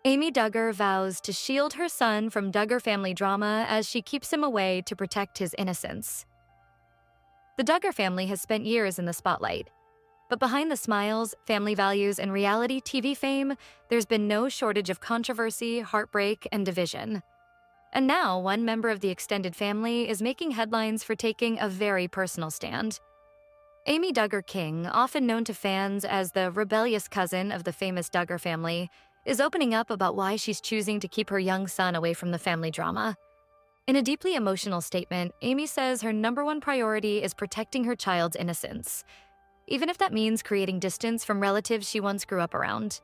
Amy Duggar vows to shield her son from Duggar family drama as she keeps him away to protect his innocence. The Duggar family has spent years in the spotlight, but behind the smiles, family values, and reality TV fame, there's been no shortage of controversy, heartbreak, and division. And now, one member of the extended family is making headlines for taking a very personal stand. Amy Duggar King, often known to fans as the rebellious cousin of the famous Duggar family, is opening up about why she's choosing to keep her young son away from the family drama. In a deeply emotional statement, Amy says her #1 priority is protecting her child's innocence, even if that means creating distance from relatives she once grew up around.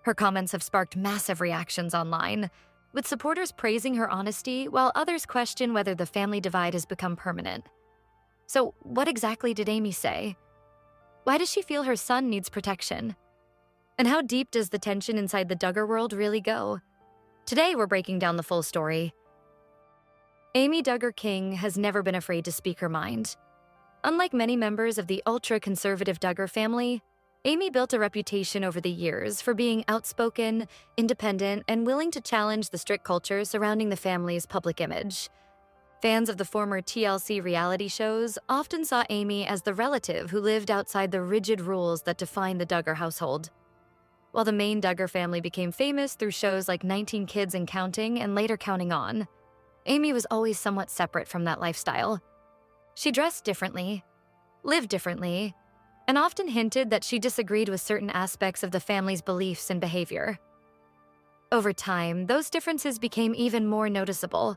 Her comments have sparked massive reactions online, with supporters praising her honesty while others question whether the family divide has become permanent. So, what exactly did Amy say? Why does she feel her son needs protection? And how deep does the tension inside the Duggar world really go? Today, we're breaking down the full story. Amy Duggar King has never been afraid to speak her mind. Unlike many members of the ultra-conservative Duggar family, Amy built a reputation over the years for being outspoken, independent, and willing to challenge the strict culture surrounding the family's public image. Fans of the former TLC reality shows often saw Amy as the relative who lived outside the rigid rules that define the Duggar household. While the main Duggar family became famous through shows like 19 Kids and Counting and later Counting On, Amy was always somewhat separate from that lifestyle. She dressed differently, lived differently, and often hinted that she disagreed with certain aspects of the family's beliefs and behavior. Over time, those differences became even more noticeable,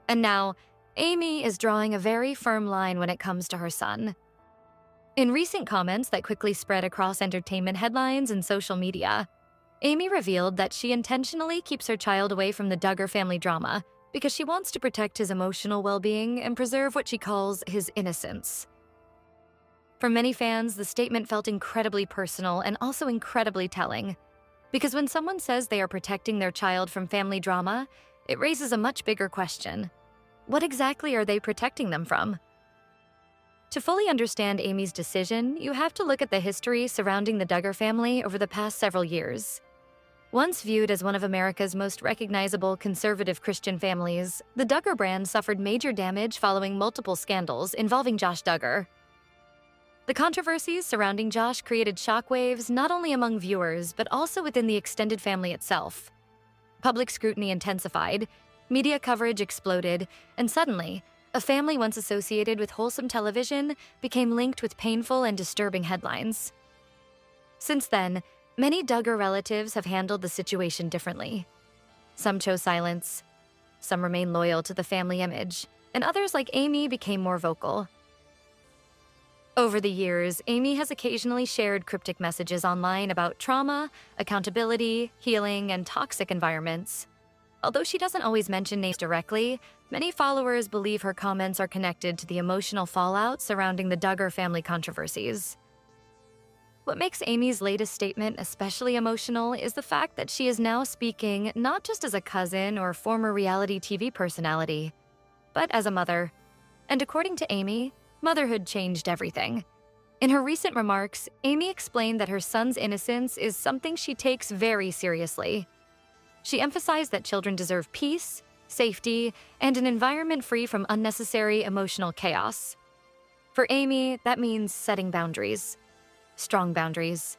and now Amy is drawing a very firm line when it comes to her son. In recent comments that quickly spread across entertainment headlines and social media, Amy revealed that she intentionally keeps her child away from the Duggar family drama because she wants to protect his emotional well-being and preserve what she calls his innocence. For many fans, the statement felt incredibly personal and also incredibly telling, because when someone says they are protecting their child from family drama, it raises a much bigger question. What exactly are they protecting them from? To fully understand Amy's decision, you have to look at the history surrounding the Duggar family over the past several years. Once viewed as one of America's most recognizable conservative Christian families, the Duggar brand suffered major damage following multiple scandals involving Josh Duggar. The controversies surrounding Josh created shockwaves not only among viewers, but also within the extended family itself. Public scrutiny intensified, media coverage exploded, and suddenly, a family once associated with wholesome television became linked with painful and disturbing headlines. Since then, many Duggar relatives have handled the situation differently. Some chose silence, some remain loyal to the family image, and others like Amy became more vocal. Over the years, Amy has occasionally shared cryptic messages online about trauma, accountability, healing, and toxic environments. Although she doesn't always mention names directly, many followers believe her comments are connected to the emotional fallout surrounding the Duggar family controversies. What makes Amy's latest statement especially emotional is the fact that she is now speaking not just as a cousin or former reality TV personality, but as a mother. And according to Amy, motherhood changed everything. In her recent remarks, Amy explained that her son's innocence is something she takes very seriously. She emphasized that children deserve peace, safety, and an environment free from unnecessary emotional chaos. For Amy, that means setting boundaries. Strong boundaries.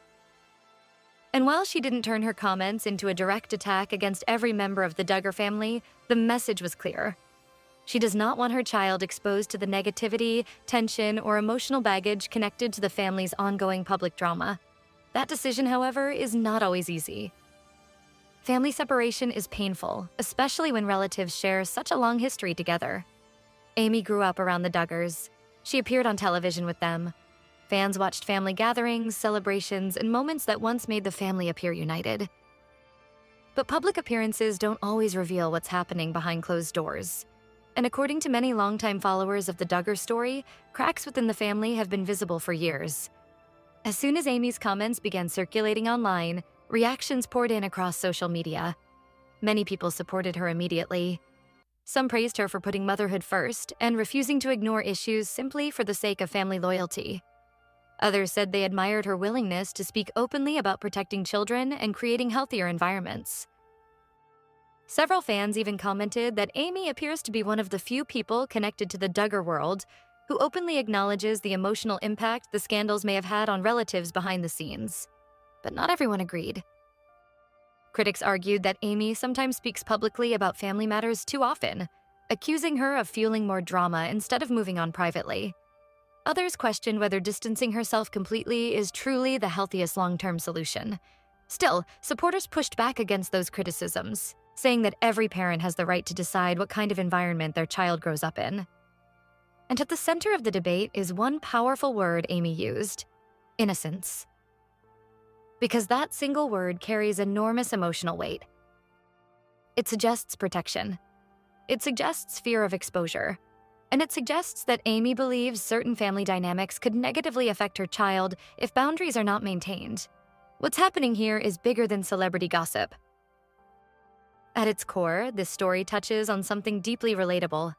And while she didn't turn her comments into a direct attack against every member of the Duggar family, the message was clear. She does not want her child exposed to the negativity, tension, or emotional baggage connected to the family's ongoing public drama. That decision, however, is not always easy. Family separation is painful, especially when relatives share such a long history together. Amy grew up around the Duggars. She appeared on television with them. Fans watched family gatherings, celebrations, and moments that once made the family appear united. But public appearances don't always reveal what's happening behind closed doors. And according to many longtime followers of the Duggar story, cracks within the family have been visible for years. As soon as Amy's comments began circulating online, reactions poured in across social media. Many people supported her immediately. Some praised her for putting motherhood first and refusing to ignore issues simply for the sake of family loyalty. Others said they admired her willingness to speak openly about protecting children and creating healthier environments. Several fans even commented that Amy appears to be one of the few people connected to the Duggar world who openly acknowledges the emotional impact the scandals may have had on relatives behind the scenes. But not everyone agreed. Critics argued that Amy sometimes speaks publicly about family matters too often, accusing her of fueling more drama instead of moving on privately. Others questioned whether distancing herself completely is truly the healthiest long-term solution. Still, supporters pushed back against those criticisms, saying that every parent has the right to decide what kind of environment their child grows up in. And at the center of the debate is one powerful word Amy used: innocence. Because that single word carries enormous emotional weight. It suggests protection. It suggests fear of exposure. And it suggests that Amy believes certain family dynamics could negatively affect her child if boundaries are not maintained. What's happening here is bigger than celebrity gossip. At its core, this story touches on something deeply relatable: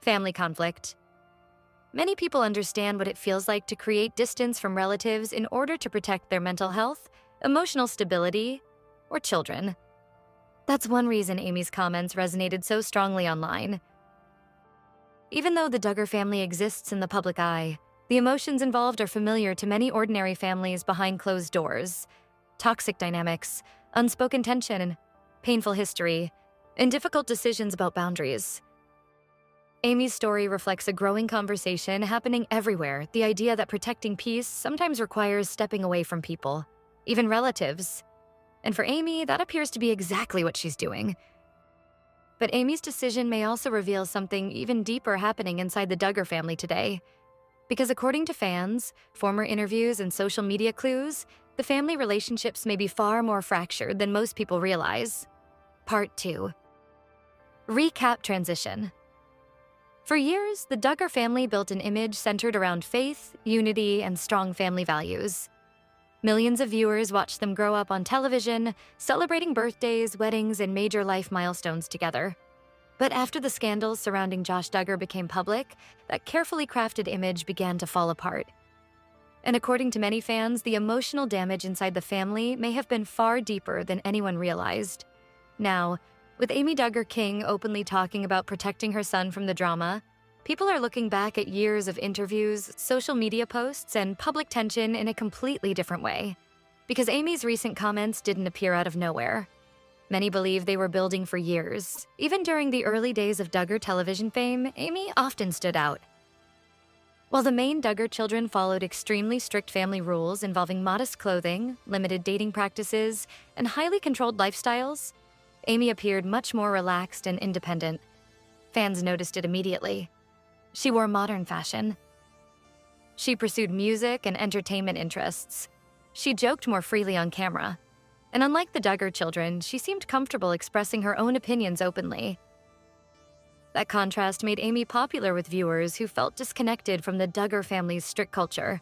family conflict. Many people understand what it feels like to create distance from relatives in order to protect their mental health, emotional stability, or children. That's one reason Amy's comments resonated so strongly online. Even though the Duggar family exists in the public eye, the emotions involved are familiar to many ordinary families behind closed doors: toxic dynamics, unspoken tension, painful history, and difficult decisions about boundaries. Amy's story reflects a growing conversation happening everywhere: the idea that protecting peace sometimes requires stepping away from people, even relatives. And for Amy, that appears to be exactly what she's doing. But Amy's decision may also reveal something even deeper happening inside the Duggar family today. Because according to fans, former interviews, and social media clues, the family relationships may be far more fractured than most people realize. Part 2. Recap transition. For years, the Duggar family built an image centered around faith, unity, and strong family values. Millions of viewers watched them grow up on television, celebrating birthdays, weddings, and major life milestones together. But after the scandals surrounding Josh Duggar became public, that carefully crafted image began to fall apart. And according to many fans, the emotional damage inside the family may have been far deeper than anyone realized. Now, with Amy Duggar King openly talking about protecting her son from the drama, people are looking back at years of interviews, social media posts, and public tension in a completely different way. Because Amy's recent comments didn't appear out of nowhere. Many believe they were building for years. Even during the early days of Duggar television fame, Amy often stood out. While the main Duggar children followed extremely strict family rules involving modest clothing, limited dating practices, and highly controlled lifestyles, Amy appeared much more relaxed and independent. Fans noticed it immediately. She wore modern fashion. She pursued music and entertainment interests. She joked more freely on camera. And unlike the Duggar children, she seemed comfortable expressing her own opinions openly. That contrast made Amy popular with viewers who felt disconnected from the Duggar family's strict culture.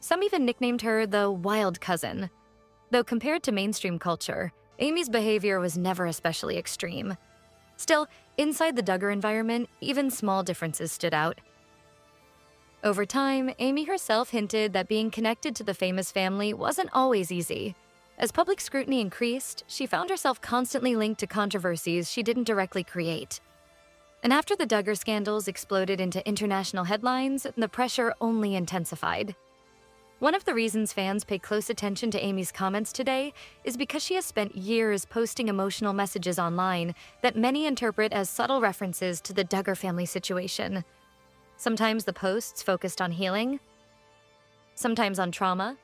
Some even nicknamed her the wild cousin. Though compared to mainstream culture, Amy's behavior was never especially extreme. Still, inside the Duggar environment, even small differences stood out. Over time, Amy herself hinted that being connected to the famous family wasn't always easy. As public scrutiny increased, she found herself constantly linked to controversies she didn't directly create. And after the Duggar scandals exploded into international headlines, the pressure only intensified. One of the reasons fans pay close attention to Amy's comments today is because she has spent years posting emotional messages online that many interpret as subtle references to the Duggar family situation. Sometimes the posts focused on healing, sometimes on trauma,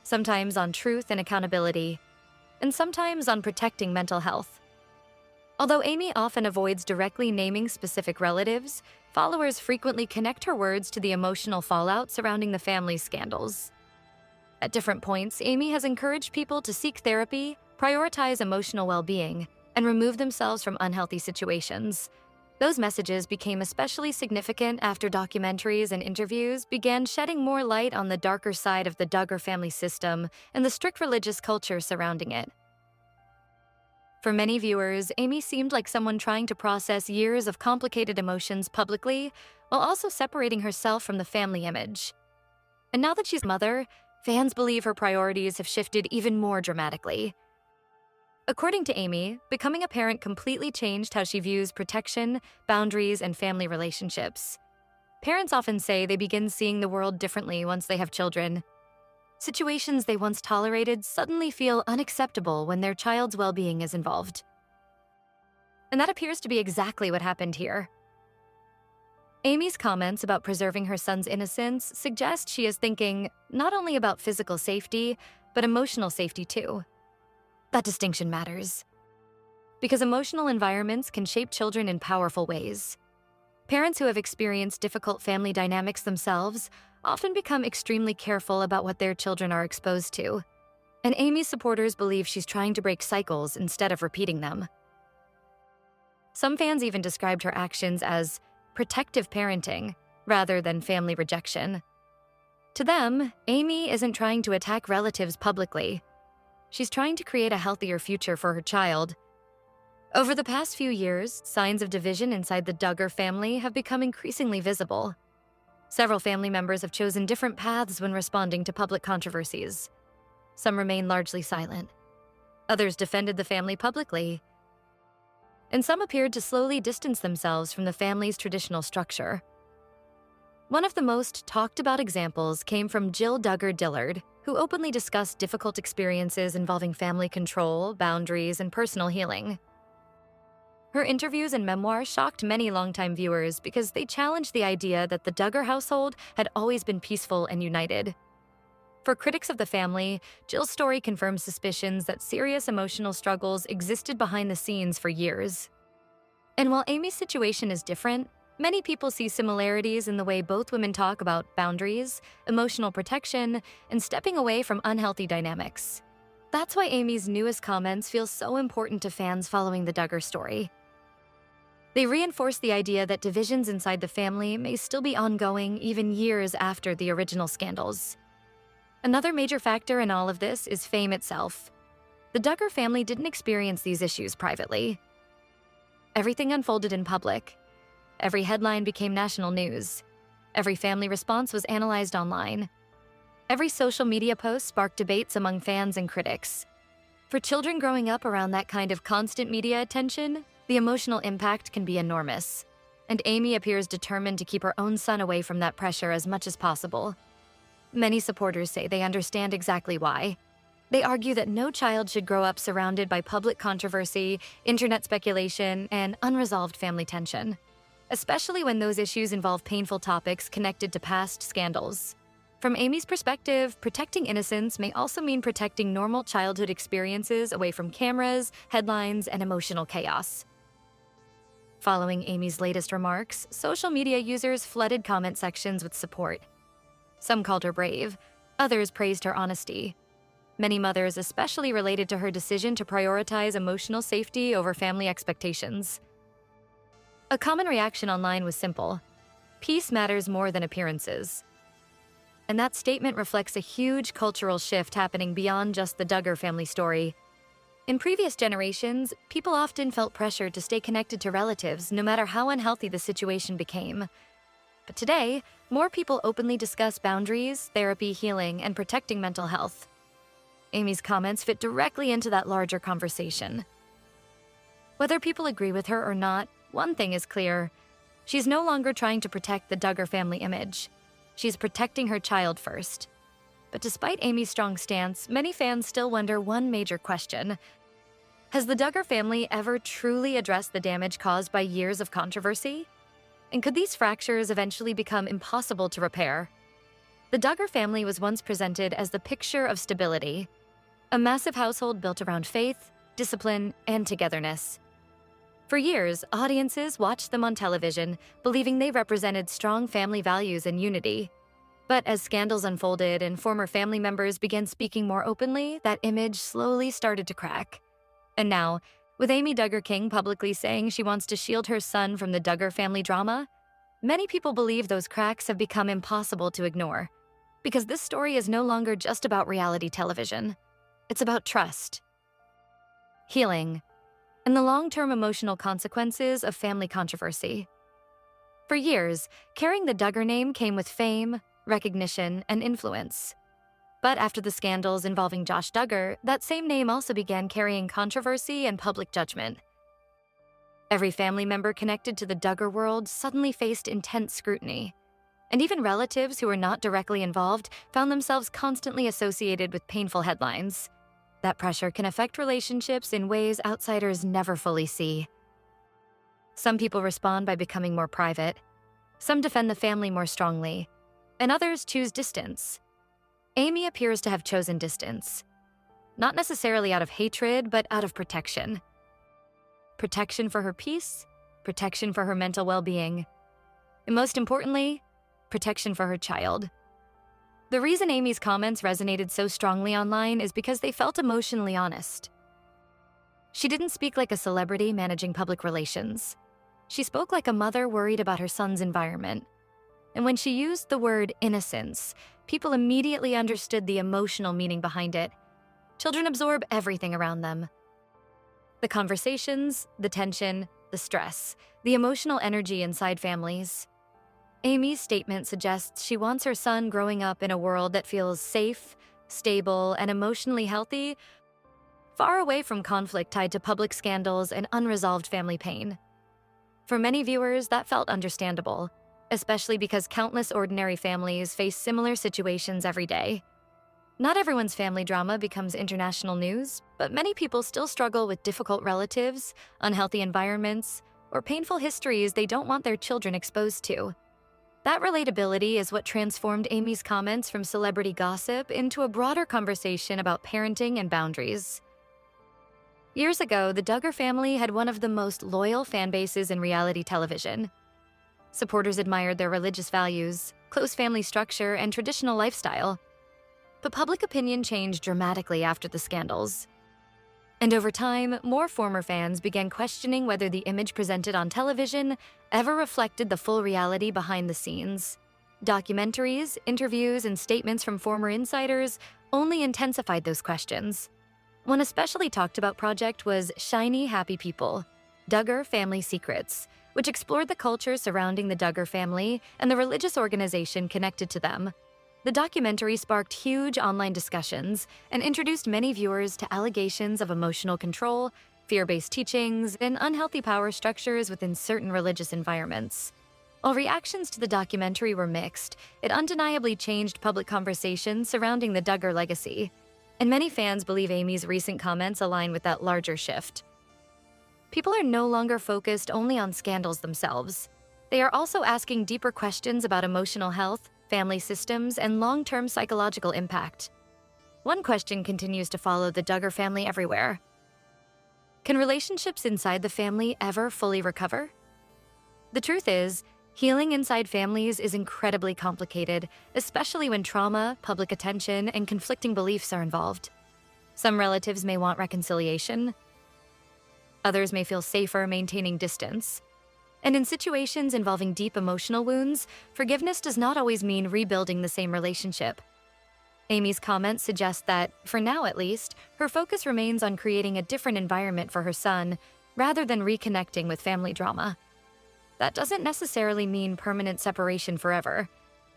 sometimes on truth and accountability, and sometimes on protecting mental health. Although Amy often avoids directly naming specific relatives, followers frequently connect her words to the emotional fallout surrounding the family's scandals. At different points, Amy has encouraged people to seek therapy, prioritize emotional well-being, and remove themselves from unhealthy situations. Those messages became especially significant after documentaries and interviews began shedding more light on the darker side of the Duggar family system and the strict religious culture surrounding it. For many viewers, Amy seemed like someone trying to process years of complicated emotions publicly while also separating herself from the family image. And now that she's a mother, fans believe her priorities have shifted even more dramatically. According to Amy, becoming a parent completely changed how she views protection, boundaries, and family relationships. Parents often say they begin seeing the world differently once they have children. Situations they once tolerated suddenly feel unacceptable when their child's well-being is involved. And that appears to be exactly what happened here. Amy's comments about preserving her son's innocence suggest she is thinking not only about physical safety, but emotional safety too. That distinction matters, because emotional environments can shape children in powerful ways. Parents who have experienced difficult family dynamics themselves often become extremely careful about what their children are exposed to. And Amy's supporters believe she's trying to break cycles instead of repeating them. Some fans even described her actions as protective parenting rather than family rejection. To them, Amy isn't trying to attack relatives publicly. She's trying to create a healthier future for her child. Over the past few years, signs of division inside the Duggar family have become increasingly visible. Several family members have chosen different paths when responding to public controversies. Some remain largely silent. Others defended the family publicly. And some appeared to slowly distance themselves from the family's traditional structure. One of the most talked about examples came from Jill Duggar Dillard, who openly discussed difficult experiences involving family control, boundaries, and personal healing. Her interviews and memoir shocked many longtime viewers because they challenged the idea that the Duggar household had always been peaceful and united. For critics of the family, Jill's story confirms suspicions that serious emotional struggles existed behind the scenes for years. And while Amy's situation is different, many people see similarities in the way both women talk about boundaries, emotional protection, and stepping away from unhealthy dynamics. That's why Amy's newest comments feel so important to fans following the Duggar story. They reinforce the idea that divisions inside the family may still be ongoing even years after the original scandals. Another major factor in all of this is fame itself. The Duggar family didn't experience these issues privately. Everything unfolded in public. Every headline became national news. Every family response was analyzed online. Every social media post sparked debates among fans and critics. For children growing up around that kind of constant media attention, the emotional impact can be enormous. And Amy appears determined to keep her own son away from that pressure as much as possible. Many supporters say they understand exactly why. They argue that no child should grow up surrounded by public controversy, internet speculation, and unresolved family tension, especially when those issues involve painful topics connected to past scandals. From Amy's perspective, protecting innocence may also mean protecting normal childhood experiences away from cameras, headlines, and emotional chaos. Following Amy's latest remarks, social media users flooded comment sections with support. Some called her brave, others praised her honesty. Many mothers especially related to her decision to prioritize emotional safety over family expectations. A common reaction online was simple: peace matters more than appearances. And that statement reflects a huge cultural shift happening beyond just the Duggar family story. In previous generations, people often felt pressured to stay connected to relatives no matter how unhealthy the situation became. But today, more people openly discuss boundaries, therapy, healing, and protecting mental health. Amy's comments fit directly into that larger conversation. Whether people agree with her or not, one thing is clear: she's no longer trying to protect the Duggar family image. She's protecting her child first. But despite Amy's strong stance, many fans still wonder one major question: has the Duggar family ever truly addressed the damage caused by years of controversy? And could these fractures eventually become impossible to repair? The Duggar family was once presented as the picture of stability, a massive household built around faith, discipline, and togetherness. For years, audiences watched them on television, believing they represented strong family values and unity. But as scandals unfolded and former family members began speaking more openly, that image slowly started to crack. And now, with Amy Duggar King publicly saying she wants to shield her son from the Duggar family drama, many people believe those cracks have become impossible to ignore. Because this story is no longer just about reality television. It's about trust, healing, and the long-term emotional consequences of family controversy. For years, carrying the Duggar name came with fame, recognition, and influence. But after the scandals involving Josh Duggar, that same name also began carrying controversy and public judgment. Every family member connected to the Duggar world suddenly faced intense scrutiny. And even relatives who were not directly involved found themselves constantly associated with painful headlines. That pressure can affect relationships in ways outsiders never fully see. Some people respond by becoming more private. Some defend the family more strongly. And others choose distance. Amy appears to have chosen distance. Not necessarily out of hatred, but out of protection. Protection for her peace, protection for her mental well-being, and most importantly, protection for her child. The reason Amy's comments resonated so strongly online is because they felt emotionally honest. She didn't speak like a celebrity managing public relations. She spoke like a mother worried about her son's environment. And when she used the word innocence, people immediately understood the emotional meaning behind it. Children absorb everything around them. The conversations, the tension, the stress, the emotional energy inside families. Amy's statement suggests she wants her son growing up in a world that feels safe, stable, and emotionally healthy, far away from conflict tied to public scandals and unresolved family pain. For many viewers, that felt understandable, especially because countless ordinary families face similar situations every day. Not everyone's family drama becomes international news, but many people still struggle with difficult relatives, unhealthy environments, or painful histories they don't want their children exposed to. That relatability is what transformed Amy's comments from celebrity gossip into a broader conversation about parenting and boundaries. Years ago, the Duggar family had one of the most loyal fan bases in reality television. Supporters admired their religious values, close family structure, and traditional lifestyle. But public opinion changed dramatically after the scandals. And over time, more former fans began questioning whether the image presented on television ever reflected the full reality behind the scenes. Documentaries, interviews, and statements from former insiders only intensified those questions. One especially talked about project was Shiny Happy People, Duggar Family Secrets, which explored the culture surrounding the Duggar family and the religious organization connected to them. The documentary sparked huge online discussions and introduced many viewers to allegations of emotional control, fear-based teachings, and unhealthy power structures within certain religious environments. While reactions to the documentary were mixed, it undeniably changed public conversation surrounding the Duggar legacy, and many fans believe Amy's recent comments align with that larger shift. People are no longer focused only on scandals themselves. They are also asking deeper questions about emotional health, family systems, and long-term psychological impact. One question continues to follow the Duggar family everywhere. Can relationships inside the family ever fully recover? The truth is, healing inside families is incredibly complicated, especially when trauma, public attention, and conflicting beliefs are involved. Some relatives may want reconciliation. Others may feel safer maintaining distance. And in situations involving deep emotional wounds, forgiveness does not always mean rebuilding the same relationship. Amy's comments suggest that, for now at least, her focus remains on creating a different environment for her son, rather than reconnecting with family drama. That doesn't necessarily mean permanent separation forever,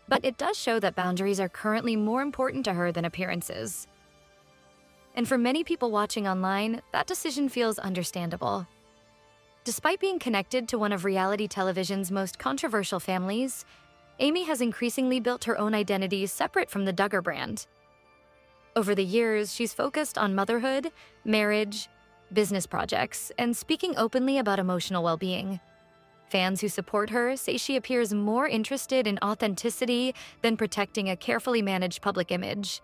but it does show that boundaries are currently more important to her than appearances. And for many people watching online, that decision feels understandable. Despite being connected to one of reality television's most controversial families, Amy has increasingly built her own identity separate from the Duggar brand. Over the years, she's focused on motherhood, marriage, business projects, and speaking openly about emotional well-being. Fans who support her say she appears more interested in authenticity than protecting a carefully managed public image.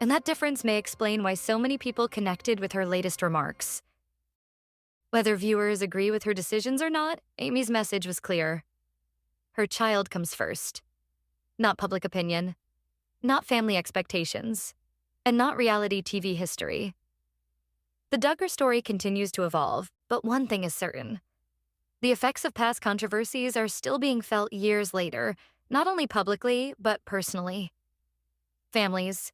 And that difference may explain why so many people connected with her latest remarks. Whether viewers agree with her decisions or not, Amy's message was clear. Her child comes first. Not public opinion, not family expectations, and not reality TV history. The Duggar story continues to evolve, but one thing is certain. The effects of past controversies are still being felt years later, not only publicly, but personally. Families,